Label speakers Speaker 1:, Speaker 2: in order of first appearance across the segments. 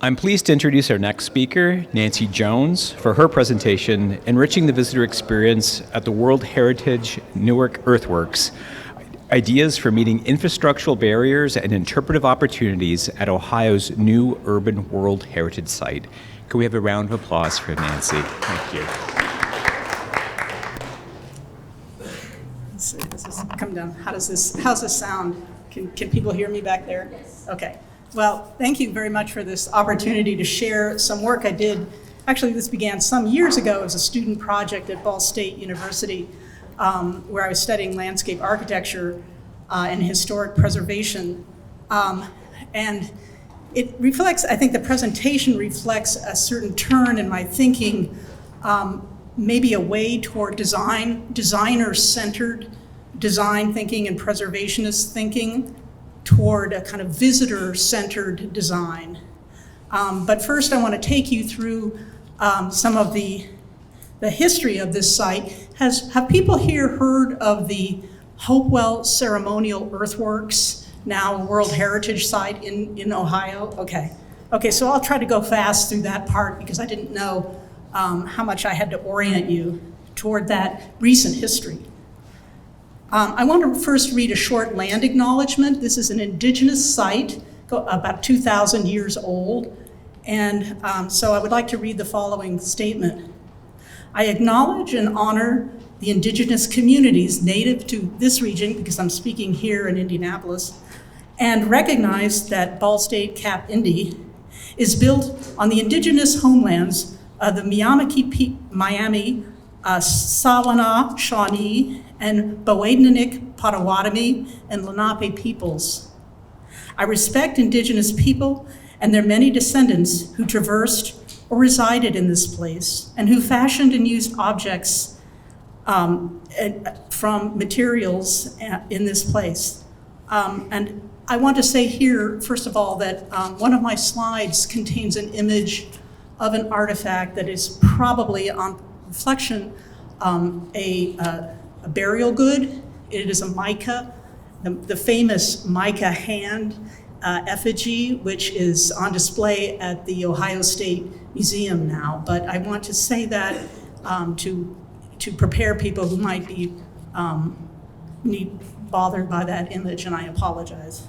Speaker 1: I'm pleased to introduce our next speaker, Nancy Jones, for her presentation, Enriching the Visitor Experience at the World Heritage Newark Earthworks, Ideas for Meeting Infrastructural Barriers and Interpretive Opportunities at Ohio's new Urban World Heritage Site. Can we have a round of applause for Nancy? Thank you.
Speaker 2: Let's see, does this come down? How's this sound? Can people hear me back there? Yes. Okay. Well, thank you very much for this opportunity to share some work I did. Actually, this began some years ago as a student project at Ball State University, where I was studying landscape architecture and historic preservation. And it reflects, I think the presentation reflects a certain turn in my thinking, maybe away toward designer-centered design thinking and preservationist thinking, toward a kind of visitor-centered design. But first I want to take you through some of the history of this site. Have people here heard of the Hopewell Ceremonial Earthworks, now a World Heritage Site in Ohio? Okay, so I'll try to go fast through that part because I didn't know how much I had to orient you toward that recent history. I want to first read a short land acknowledgement. This is an indigenous site, about 2,000 years old. And so I would like to read the following statement. I acknowledge and honor the indigenous communities native to this region, because I'm speaking here in Indianapolis, and recognize that Ball State Cap Indy is built on the indigenous homelands of the Miami, Sawana, Shawnee, and Boadnanic, Potawatomi, and Lenape peoples. I respect indigenous people and their many descendants who traversed or resided in this place and who fashioned and used objects from materials in this place. And I want to say here, first of all, that one of my slides contains an image of an artifact that is probably on reflection a burial good. It is a mica, the famous mica hand effigy, which is on display at the Ohio State Museum now. But I want to say that to prepare people who might be bothered by that image, and I apologize.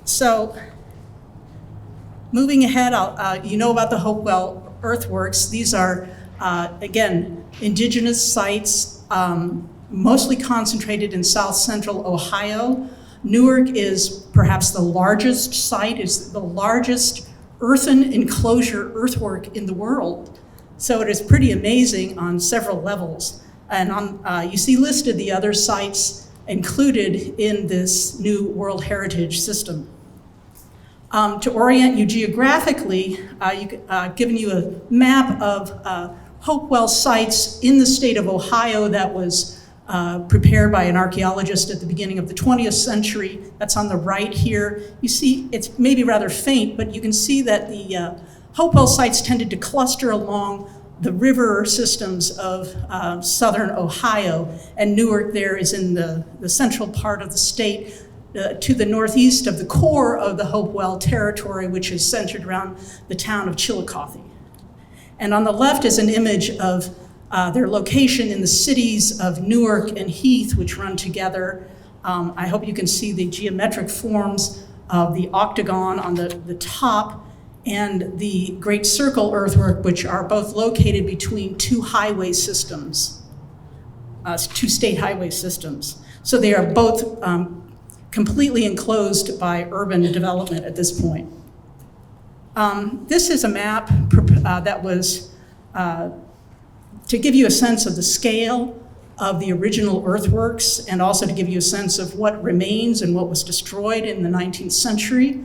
Speaker 2: So moving ahead, you know about the Hopewell Earthworks. These are, again, indigenous sites, mostly concentrated in south central Ohio. Newark is perhaps the largest site, is the largest earthen enclosure earthwork in the world. So it is pretty amazing on several levels. And you see listed the other sites included in this new World Heritage System. To orient you geographically, I've given you a map of Hopewell sites in the state of Ohio that was prepared by an archaeologist at the beginning of the 20th century. That's on the right here. You see, it's maybe rather faint, but you can see that the Hopewell sites tended to cluster along the river systems of southern Ohio, and Newark there is in the central part of the state, to the northeast of the core of the Hopewell territory, which is centered around the town of Chillicothe. And on the left is an image of their location in the cities of Newark and Heath, which run together. I hope you can see the geometric forms of the octagon on the top and the Great Circle earthwork, which are both located between two highway systems, two state highway systems. So they are both completely enclosed by urban development at this point. This is a map that was to give you a sense of the scale of the original earthworks and also to give you a sense of what remains and what was destroyed in the 19th century,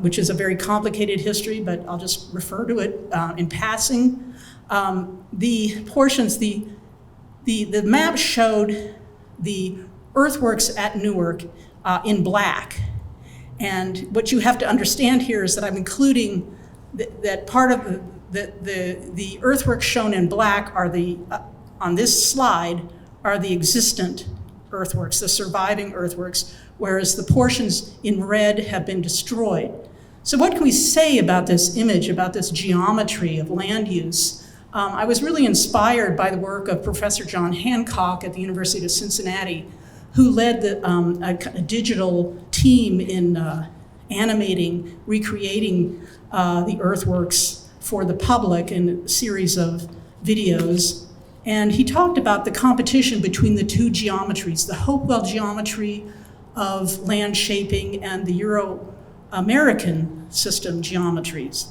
Speaker 2: which is a very complicated history, but I'll just refer to it in passing. The portions, the map showed the earthworks at Newark in black. And what you have to understand here is that I'm including that part of the earthworks shown in black are on this slide are the existent earthworks, the surviving earthworks, whereas the portions in red have been destroyed. So what can we say about this image, about this geometry of land use? I was really inspired by the work of Professor John Hancock at the University of Cincinnati, who led a digital team in animating, recreating the earthworks for the public in a series of videos. And he talked about the competition between the two geometries, the Hopewell geometry of land shaping and the Euro-American system geometries.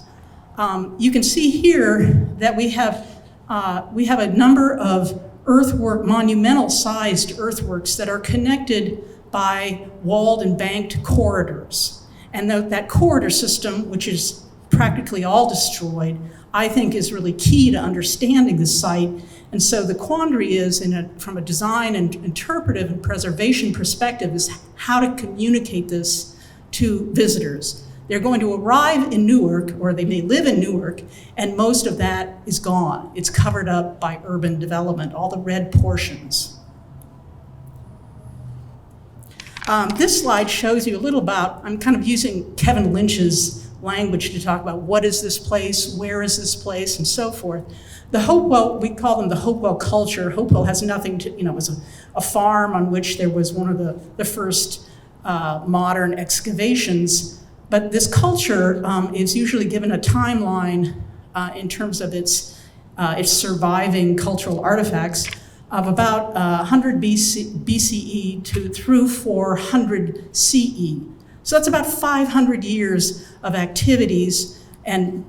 Speaker 2: You can see here that we have a number of monumental-sized earthworks that are connected by walled and banked corridors. And that corridor system, which is practically all destroyed, I think is really key to understanding the site. And so the quandary is, from a design and interpretive and preservation perspective, is how to communicate this to visitors. They're going to arrive in Newark, or they may live in Newark, and most of that is gone. It's covered up by urban development, all the red portions. This slide shows you a little about, I'm kind of using Kevin Lynch's language to talk about what is this place, where is this place, and so forth. The Hopewell, we call them the Hopewell culture. Hopewell has nothing to, it was a farm on which there was one of the first modern excavations. But this culture is usually given a timeline in terms of its surviving cultural artifacts of about 100 BCE through 400 CE. So that's about 500 years of activities, and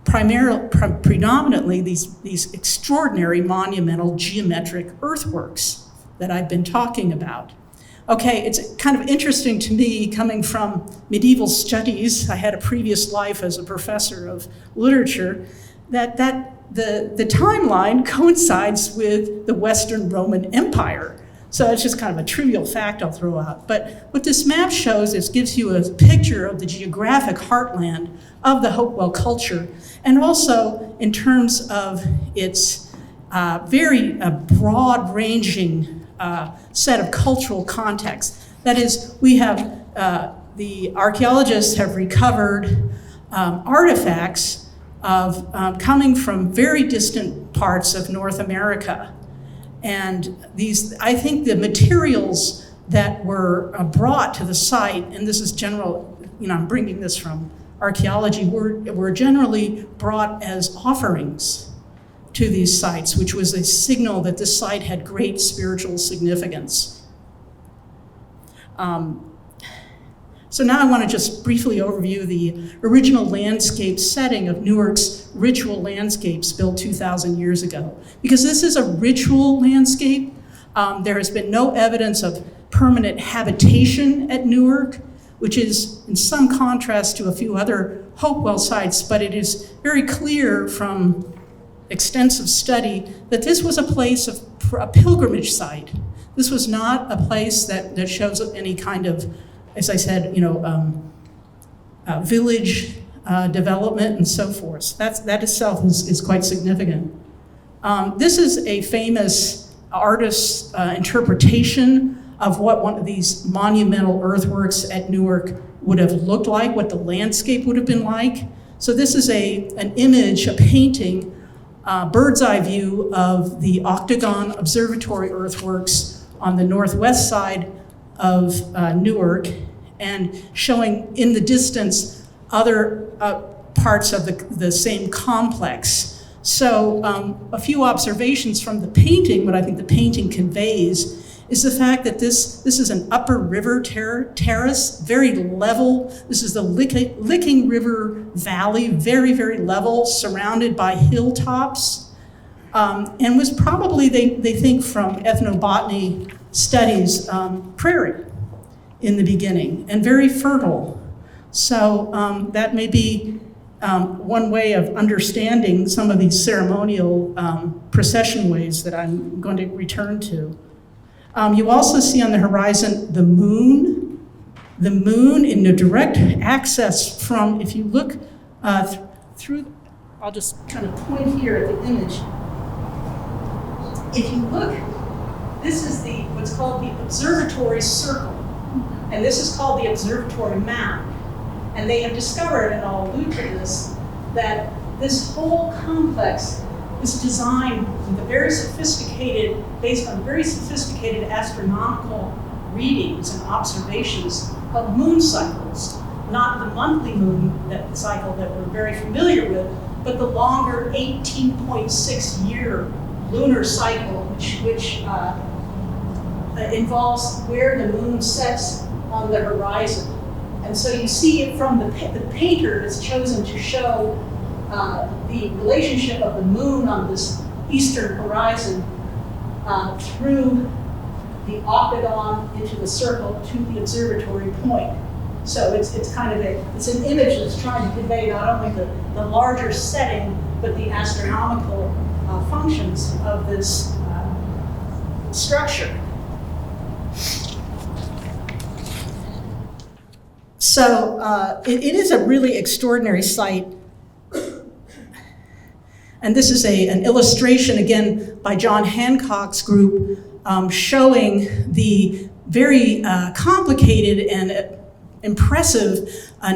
Speaker 2: predominantly these extraordinary monumental geometric earthworks that I've been talking about. Okay, it's kind of interesting to me, coming from medieval studies, I had a previous life as a professor of literature, that the timeline coincides with the Western Roman Empire. So it's just kind of a trivial fact I'll throw out. But what this map shows is gives you a picture of the geographic heartland of the Hopewell culture, and also in terms of its very broad-ranging set of cultural contexts. That is, we have, the archaeologists have recovered artifacts of coming from very distant parts of North America. And these, I think the materials that were brought to the site, and this is general, I'm bringing this from archaeology, were generally brought as offerings to these sites, which was a signal that this site had great spiritual significance. So now I want to just briefly overview the original landscape setting of Newark's ritual landscapes built 2,000 years ago. Because this is a ritual landscape, there has been no evidence of permanent habitation at Newark, which is in some contrast to a few other Hopewell sites, but it is very clear from extensive study that this was a place of a pilgrimage site. This was not a place that shows any kind of, as I said, village development and so forth. That itself is quite significant. This is a famous artist's interpretation of what one of these monumental earthworks at Newark would have looked like, what the landscape would have been like. So this is an image, a painting, bird's eye view of the Octagon Observatory earthworks on the northwest side of Newark, and showing in the distance other parts of the same complex. So a few observations from the painting. What I think the painting conveys is the fact that this is an upper river terrace, very level. This is the Licking River Valley, very, very level, surrounded by hilltops, and was probably, they think from ethnobotany studies, prairie in the beginning, and very fertile. So that may be one way of understanding some of these ceremonial procession ways that I'm going to return to. You also see on the horizon the moon in the direct access from, if you look through, I'll just kind of point here at the image. If you look, this is what's called the observatory circle, and this is called the observatory map. And they have discovered, and I'll allude to this, that this whole complex was designed with based on very sophisticated astronomical readings and observations of moon cycles, not the monthly moon cycle that we're very familiar with, but the longer 18.6-year lunar cycle, which involves where the moon sets on the horizon. And so you see it from the painter has chosen to show the relationship of the moon on this eastern horizon through the octagon into the circle to the observatory point. So it's kind of it's an image that's trying to convey not only the larger setting, but the astronomical functions of this structure. So it is a really extraordinary site. And this is an illustration, again, by John Hancock's group, showing the very complicated and impressive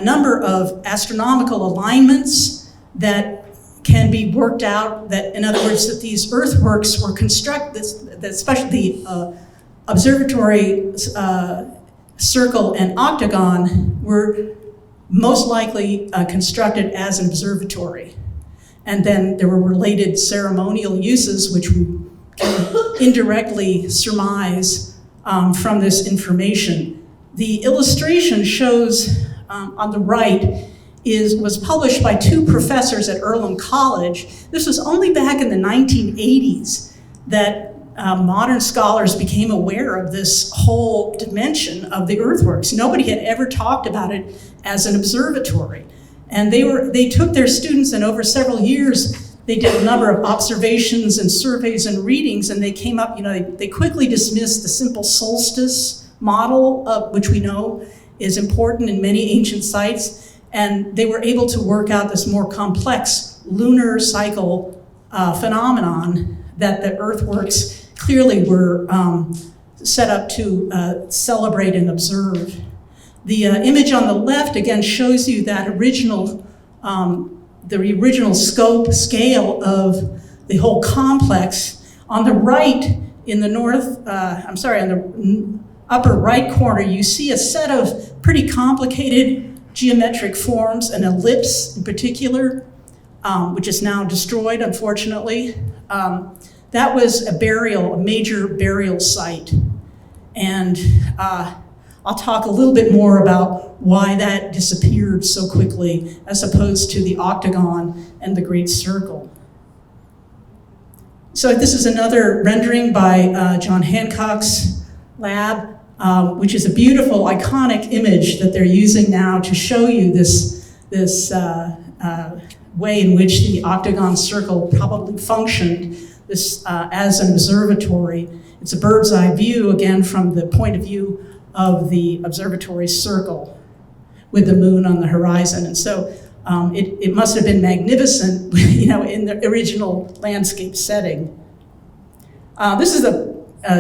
Speaker 2: number of astronomical alignments that can be worked out, that, in other words, that these earthworks were constructed, that especially the observatory circle and octagon were most likely constructed as an observatory. And then there were related ceremonial uses, which we can indirectly surmise from this information. The illustration shows on the right was published by two professors at Earlham College. This was only back in the 1980s that modern scholars became aware of this whole dimension of the earthworks. Nobody had ever talked about it as an observatory. And they took their students, and over several years, they did a number of observations and surveys and readings, and they came up, they quickly dismissed the simple solstice model, which we know is important in many ancient sites, and they were able to work out this more complex lunar cycle phenomenon that the earthworks clearly were set up to celebrate and observe. The image on the left, again, shows you that the original scale of the whole complex. On the right, in the on the upper right corner, you see a set of pretty complicated geometric forms, an ellipse in particular, which is now destroyed, unfortunately. That was a major burial site. And I'll talk a little bit more about why that disappeared so quickly as opposed to the octagon and the Great Circle. So this is another rendering by John Hancock's lab, which is a beautiful, iconic image that they're using now to show you this way in which the octagon circle probably functioned as an observatory. It's a bird's eye view, again, from the point of view of the observatory circle with the moon on the horizon. And so it must have been magnificent, in the original landscape setting. This is a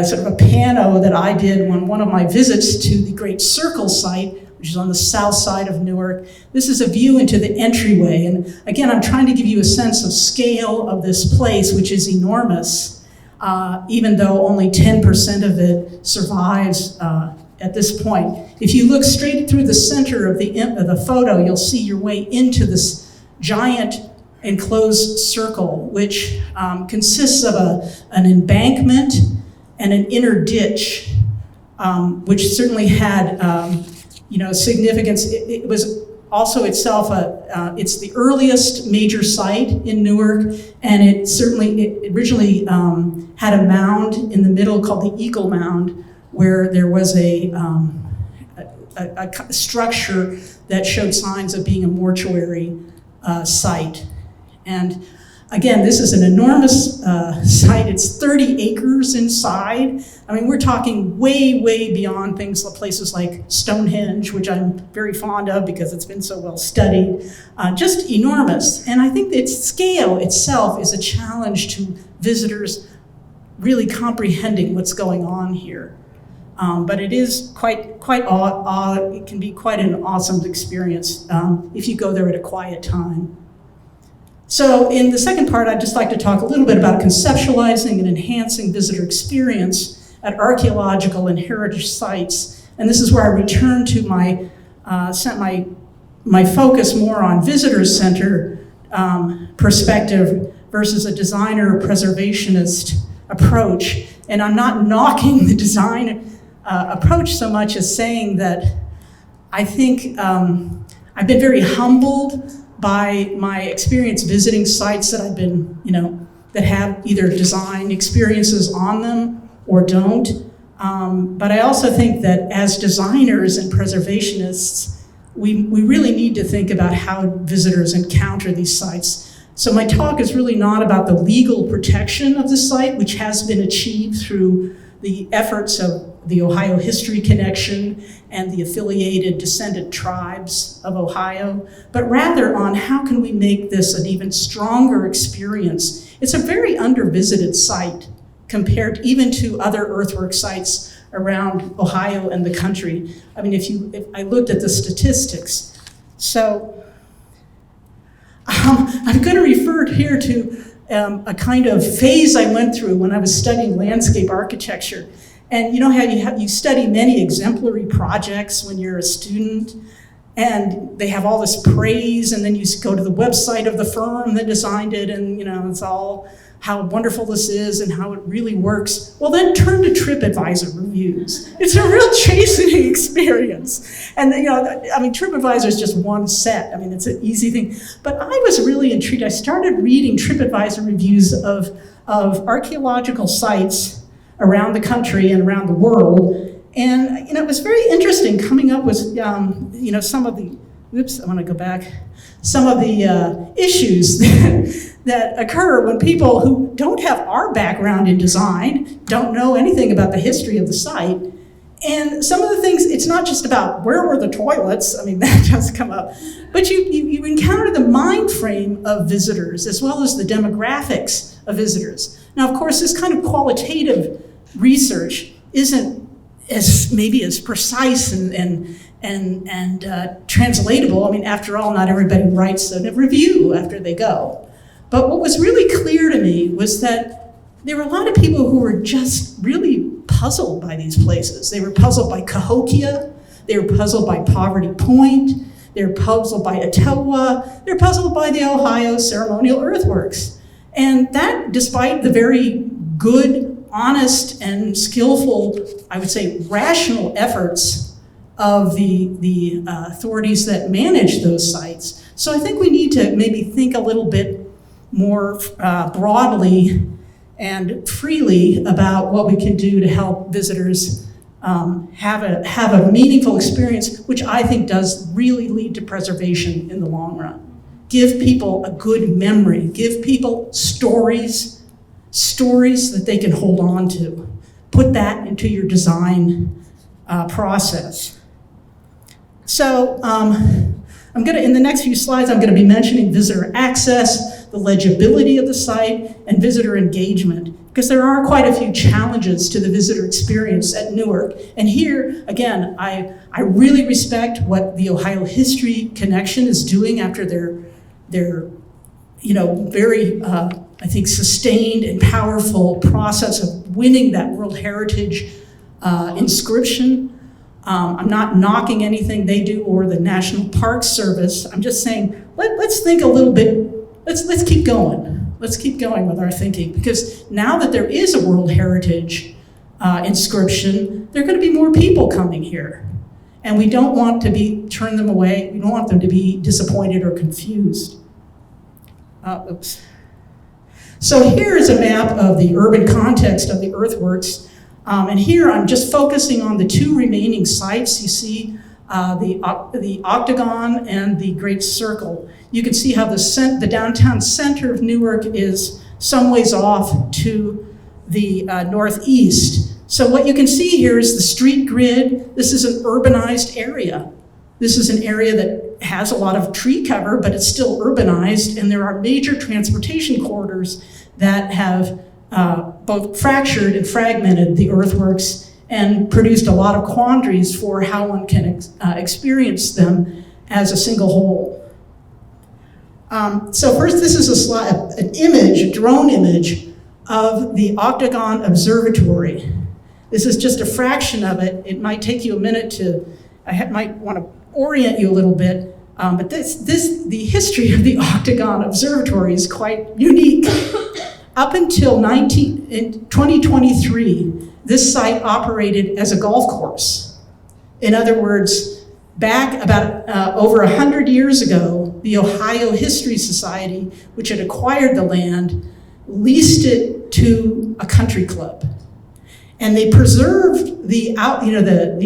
Speaker 2: sort of a pano that I did on one of my visits to the Great Circle site, which is on the south side of Newark. This is a view into the entryway. And again, I'm trying to give you a sense of scale of this place, which is enormous, even though only 10% of it survives at this point. If you look straight through the center of the photo, you'll see your way into this giant enclosed circle, which consists of an embankment and an inner ditch, which certainly had significance. It was also itself it's the earliest major site in Newark, and it originally had a mound in the middle called the Eagle Mound, where there was a structure that showed signs of being a mortuary site. And again, this is an enormous site. It's 30 acres inside. I mean, we're talking way, way beyond places like Stonehenge, which I'm very fond of because it's been so well studied. Just enormous. And I think its scale itself is a challenge to visitors really comprehending what's going on here. But it is it can be quite an awesome experience if you go there at a quiet time. So in the second part, I'd just like to talk a little bit about conceptualizing and enhancing visitor experience at archaeological and heritage sites. And this is where I return to my focus more on visitor-centered perspective versus a designer preservationist approach. And I'm not knocking the design approach so much as saying that I think I've been very humbled by my experience visiting sites that I've been, that have either design experiences on them or don't. But I also think that as designers and preservationists, we really need to think about how visitors encounter these sites. So my talk is really not about the legal protection of the site, which has been achieved through the efforts of the Ohio History Connection and the affiliated descendant tribes of Ohio, but rather on how can we make this an even stronger experience. It's a very under-visited site compared even to other earthwork sites around Ohio and the country. I mean, if I looked at the statistics. So I'm going to refer here to a kind of phase I went through when I was studying landscape architecture. And you know how you study many exemplary projects when you're a student, and they have all this praise, and then you go to the website of the firm that designed it, and it's all how wonderful this is and how it really works. Well, then turn to TripAdvisor reviews. It's a real chastening experience. And TripAdvisor is just one set. I mean, it's an easy thing. But I was really intrigued. I started reading TripAdvisor reviews of archaeological sites around the country and around the world. And it was very interesting coming up with some of the, some of the issues that occur when people who don't have our background in design, don't know anything about the history of the site. And some of the things, it's not just about where were the toilets, I mean, that does come up, but you encounter the mind frame of visitors as well as the demographics of visitors. Now, of course, this kind of qualitative research isn't as precise and translatable. I mean, after all, not everybody writes a review after they go. But what was really clear to me was that there were a lot of people who were just really puzzled by these places. They were puzzled by Cahokia, they were puzzled by Poverty Point, they were puzzled by Etowah, they're puzzled by the Ohio Ceremonial Earthworks. And that, despite the very good, honest, and skillful, I would say, rational efforts of the authorities that manage those sites. So I think we need to maybe think a little bit more broadly and freely about what we can do to help visitors have a meaningful experience, which I think does really lead to preservation in the long run. Give people a good memory, give people stories that they can hold on to. Put that into your design process. So in the next few slides, I'm gonna be mentioning visitor access, the legibility of the site, and visitor engagement, because there are quite a few challenges to the visitor experience at Newark. And here, again, I really respect what the Ohio History Connection is doing after their very, I think, sustained and powerful process of winning that World Heritage inscription. I'm not knocking anything they do or the National Park Service. I'm just saying, let's think a little bit, let's keep going. Let's keep going with our thinking, because now that there is a World Heritage inscription, there are going to be more people coming here. And we don't want to turn them away. We don't want them to be disappointed or confused. Oops. So here is a map of the urban context of the earthworks. And here I'm just focusing on the two remaining sites. You see the Octagon and the Great Circle. You can see how the downtown center of Newark is some ways off to the northeast. So what you can see here is the street grid. This is an urbanized area. This is an area that has a lot of tree cover, but it's still urbanized, and there are major transportation corridors that have both fractured and fragmented the earthworks and produced a lot of quandaries for how one can experience them as a single whole. So first, this is a slide, an image, a drone image of the Octagon Observatory. This is just a fraction of it. It might take you a minute to, might want to orient you a little bit, but the history of the Octagon Observatory is quite unique. Up until 2023, this site operated as a golf course. In other words, back about over 100 years ago, the Ohio History Society, which had acquired the land, leased it to a country club. And they preserved the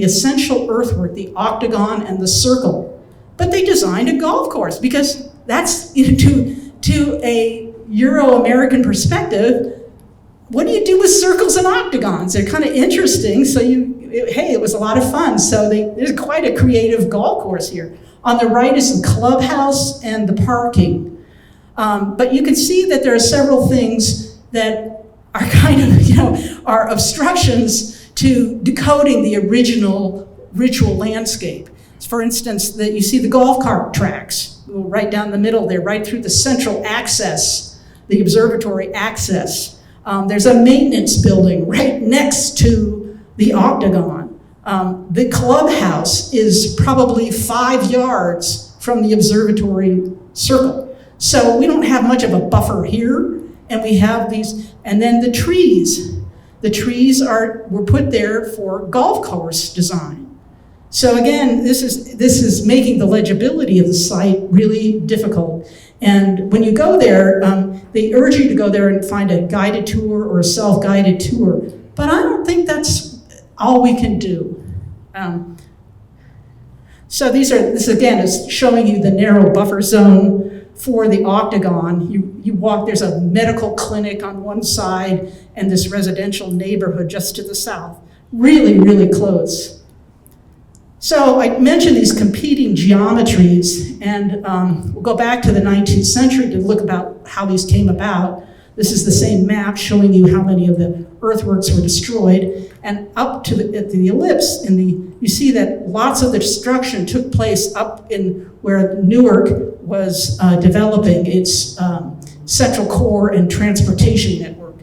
Speaker 2: essential earthwork, the octagon and the circle. But they designed a golf course because that's, to a Euro-American perspective, what do you do with circles and octagons? They're kind of interesting, so it was a lot of fun. So there's quite a creative golf course here. On the right is the clubhouse and the parking. But you can see that there are several things that are kind of, are obstructions to decoding the original ritual landscape. For instance, that you see the golf cart tracks right down the middle there, right through the central access, the observatory access. There's a maintenance building right next to the octagon. The clubhouse is probably 5 yards from the observatory circle. So we don't have much of a buffer here, and we have these, and then the trees. The trees were put there for golf course design. So again, this is making the legibility of the site really difficult. And when you go there, they urge you to go there and find a guided tour or a self-guided tour. But I don't think that's all we can do. So this again is showing you the narrow buffer zone for the octagon. You walk, there's a medical clinic on one side and this residential neighborhood just to the south. Really, really close. So I mentioned these competing geometries, and we'll go back to the 19th century to look about how these came about. This is the same map showing you how many of the earthworks were destroyed, and up to the ellipse, you see that lots of the destruction took place up in where Newark was developing its central core and transportation network.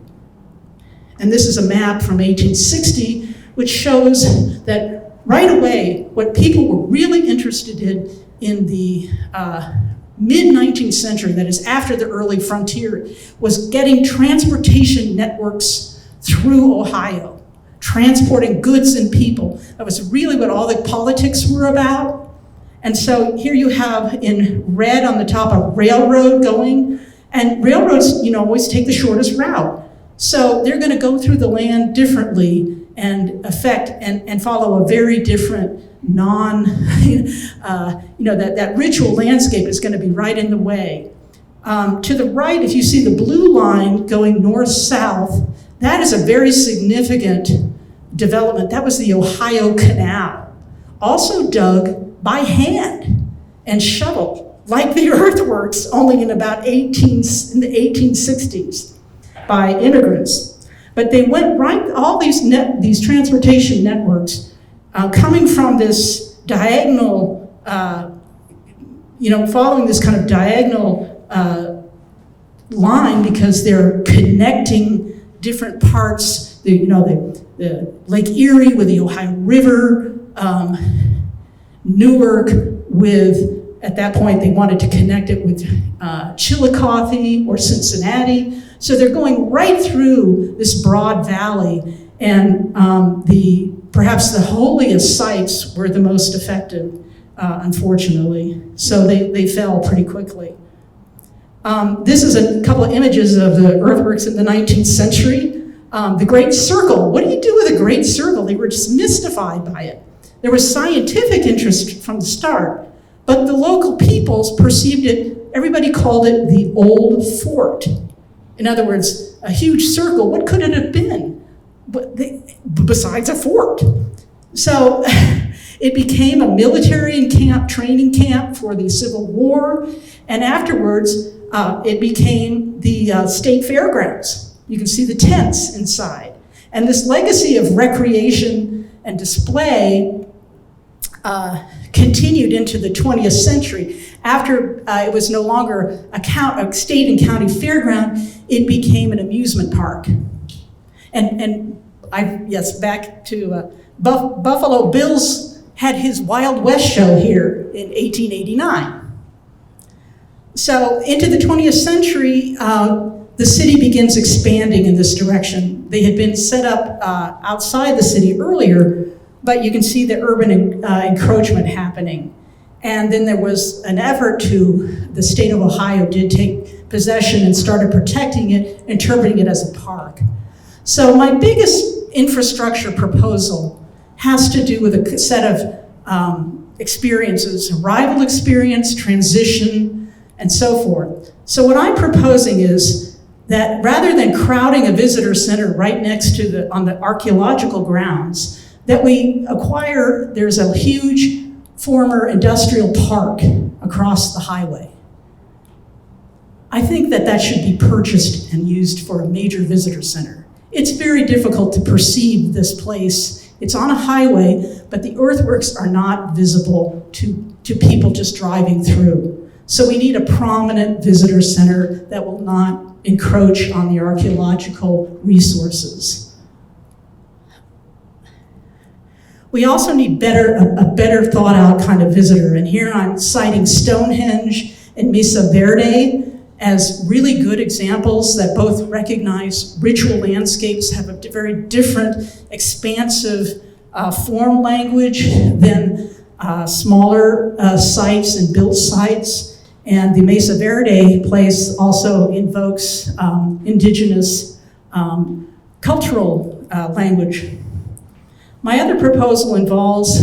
Speaker 2: And this is a map from 1860, which shows that right away, what people were really interested in the mid-19th century, that is after the early frontier, was getting transportation networks through Ohio, transporting goods and people. That was really what all the politics were about. And so here you have in red on the top a railroad going, and railroads, always take the shortest route. So they're going to go through the land differently and affect and follow a very different that ritual landscape is going to be right in the way. To the right, if you see the blue line going north-south, that is a very significant development. That was the Ohio Canal, also dug by hand and shoveled, like the earthworks, only in about in the 1860s by immigrants. But they went right, all these transportation networks coming from this diagonal, following this kind of diagonal line because they're connecting different parts, the Lake Erie with the Ohio River, Newark with, at that point they wanted to connect it with Chillicothe or Cincinnati. So they're going right through this broad valley, and perhaps the holiest sites were the most affected, unfortunately. So they fell pretty quickly. This is a couple of images of the earthworks in the 19th century. The Great Circle, what do you do with a Great Circle? They were just mystified by it. There was scientific interest from the start, but the local peoples perceived it, everybody called it the Old Fort. In other words, a huge circle, what could it have been besides a fort? So it became a military training camp for the Civil War, and afterwards it became the state fairgrounds. You can see the tents inside. And this legacy of recreation and display continued into the 20th century. After it was no longer a state and county fairground, it became an amusement park. Yes, back to Buffalo Bill's had his Wild West show here in 1889. So into the 20th century, the city begins expanding in this direction. They had been set up outside the city earlier, but you can see the urban encroachment happening. And then there was an effort the state of Ohio did take possession and started protecting it, interpreting it as a park. So my biggest infrastructure proposal has to do with a set of experiences, arrival experience, transition, and so forth. So what I'm proposing is that rather than crowding a visitor center right next to on the archaeological grounds, that we acquire, there's a huge former industrial park across the highway. I think that should be purchased and used for a major visitor center. It's very difficult to perceive this place. It's on a highway, but the earthworks are not visible to people just driving through. So we need a prominent visitor center that will not encroach on the archaeological resources. We also need a better thought out kind of visitor. And here I'm citing Stonehenge and Mesa Verde as really good examples that both recognize ritual landscapes have a very different, expansive form language than smaller sites and built sites. And the Mesa Verde place also invokes indigenous cultural language. My other proposal involves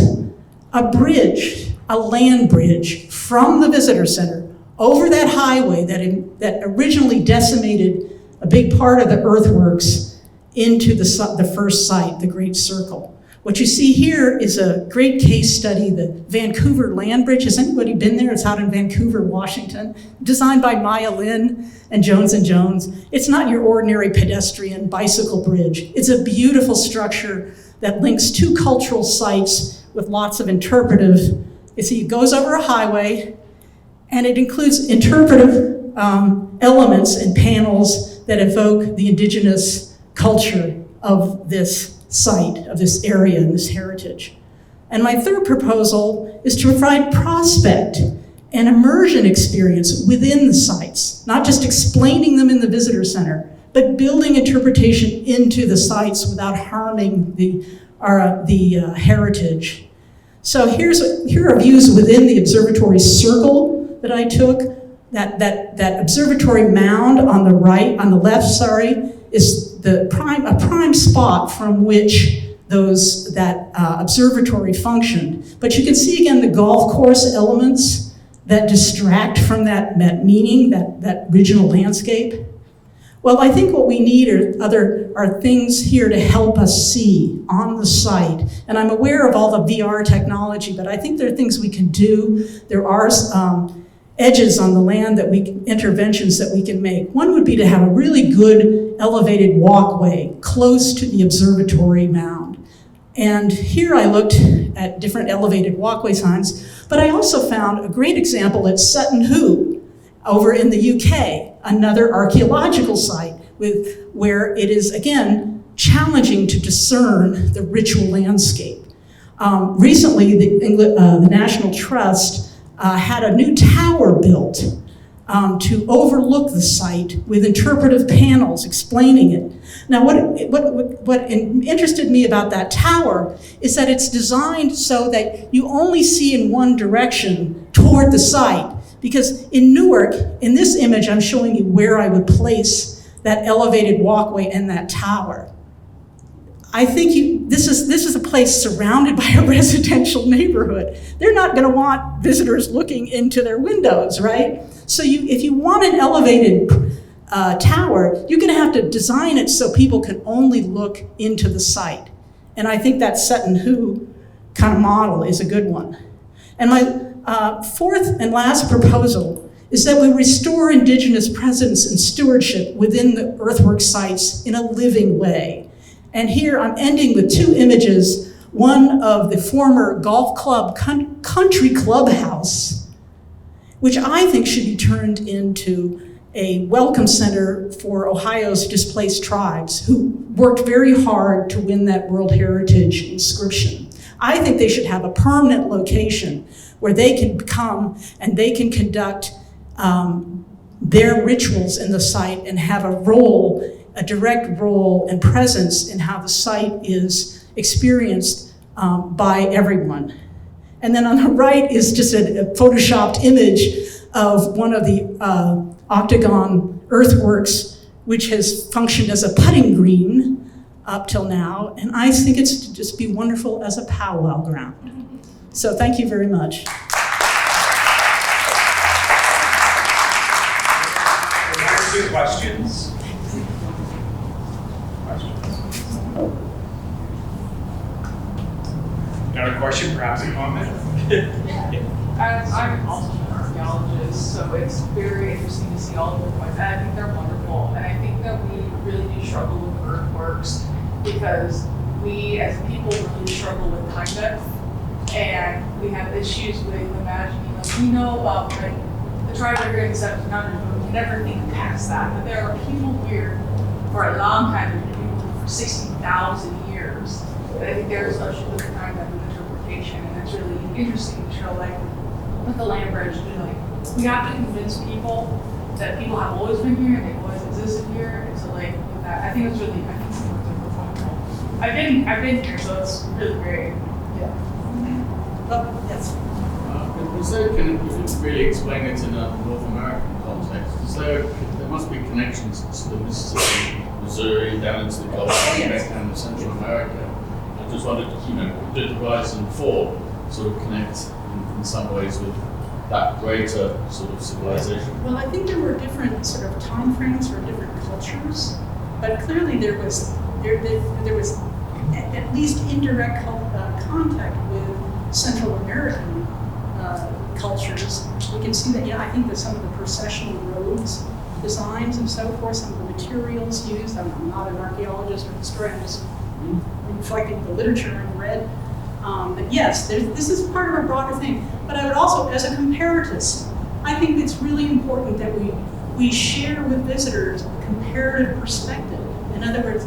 Speaker 2: a bridge, a land bridge from the visitor center over that highway that originally decimated a big part of the earthworks into the first site, the Great Circle. What you see here is a great case study, the Vancouver Land Bridge. Has anybody been there? It's out in Vancouver, Washington, designed by Maya Lin and Jones & Jones. It's not your ordinary pedestrian bicycle bridge. It's a beautiful structure that links two cultural sites with lots of interpretive. You see, it goes over a highway, and it includes interpretive elements and panels that evoke the indigenous culture of this site, of this area and this heritage. And my third proposal is to provide prospect and immersion experience within the sites, not just explaining them in the visitor center, but building interpretation into the sites without harming the heritage. So here are views within the observatory circle that I took. That observatory mound on the left, is a prime spot from which that observatory functioned. But you can see again the golf course elements that distract from that meaning, that original landscape. Well, I think what we need are things here to help us see on the site. And I'm aware of all the VR technology, but I think there are things we can do. There are edges on the land interventions that we can make. One would be to have a really good elevated walkway close to the observatory mound. And here I looked at different elevated walkway signs, but I also found a great example at Sutton Hoo over in the UK, another archaeological site where it is, again, challenging to discern the ritual landscape. Recently, the National Trust had a new tower built to overlook the site with interpretive panels explaining it. Now, what interested me about that tower is that it's designed so that you only see in one direction toward the site. Because in Newark, in this image, I'm showing you where I would place that elevated walkway and that tower. I think this is a place surrounded by a residential neighborhood. They're not going to want visitors looking into their windows, right? So if you want an elevated tower, you're going to have to design it so people can only look into the site. And I think that Sutton Hoo kind of model is a good one. And my fourth and last proposal is that we restore Indigenous presence and stewardship within the earthwork sites in a living way. And here I'm ending with two images. one of the former golf club country clubhouse, which I think should be turned into a welcome center for Ohio's displaced tribes who worked very hard to win that World Heritage inscription. I think they should have a permanent location where they can come and they can conduct their rituals in the site and have a role, a direct role and presence in how the site is experienced by everyone. And then on the right is just a photoshopped image of one of the octagon earthworks, which has functioned as a putting green up till now. And I think it's to just be wonderful as a powwow ground. So thank you very much.
Speaker 1: Questions? Not a question, perhaps a comment?
Speaker 3: I'm also an archaeologist, so it's very interesting to see all of the points. And I think they're wonderful. And I think that we really do struggle with earthworks because we as people really struggle with time depth. And we have issues with imagining, like we know about like the tribes are here in the 1700s, but we can never think past that. But there are people here for a long time, there have been people for 60,000 years. And I think there's such a good time depth of interpretation, and it's really interesting to show like with the land bridge, we have to convince people that people have always been here and they've always existed here. And so like with that, I think it's really, I think it's wonderful. I've been here, so it's really great. Yeah.
Speaker 2: Oh, yes.
Speaker 4: Can you really explain it in a North American context? There must be connections to the Mississippi, Missouri, down into the Gulf and Central America. I just wanted to, did Horizon 4 sort of connect in some ways with that greater sort of civilization?
Speaker 2: Well, I think there were different sort of time frames for different cultures, but clearly there was at least indirect contact with Central American cultures. We can see that, I think that some of the processional roads designs and so forth, some of the materials used, I'm not an archaeologist or historian, I'm just reflecting the literature I've read. But yes, this is part of a broader thing. But I would also, as a comparatist, I think it's really important that we share with visitors a comparative perspective. In other words,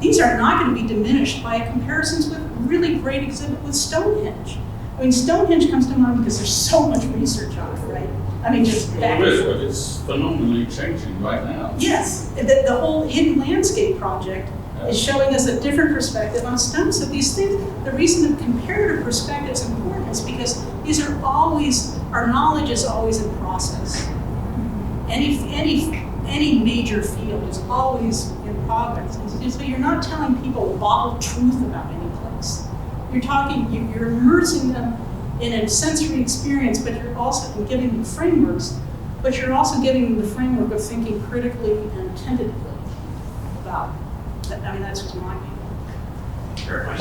Speaker 2: these are not going to be diminished by comparisons with really great exhibit with Stonehenge. I mean, Stonehenge comes to mind because there's so much research on it, right? I mean, just back.
Speaker 4: Well, it is, but it's phenomenally changing right now.
Speaker 2: Yes, the whole hidden landscape project is showing us a different perspective on stone. So these things, the reason the comparative perspective is important is because these are always, our knowledge is always in process. Any major field is always in progress. And so you're not telling people bottled truth about any place. You're immersing them in a sensory experience, but you're also giving them frameworks, but you're also giving them the framework of thinking critically and tentatively about it. I mean, that's just my view.
Speaker 1: Very much.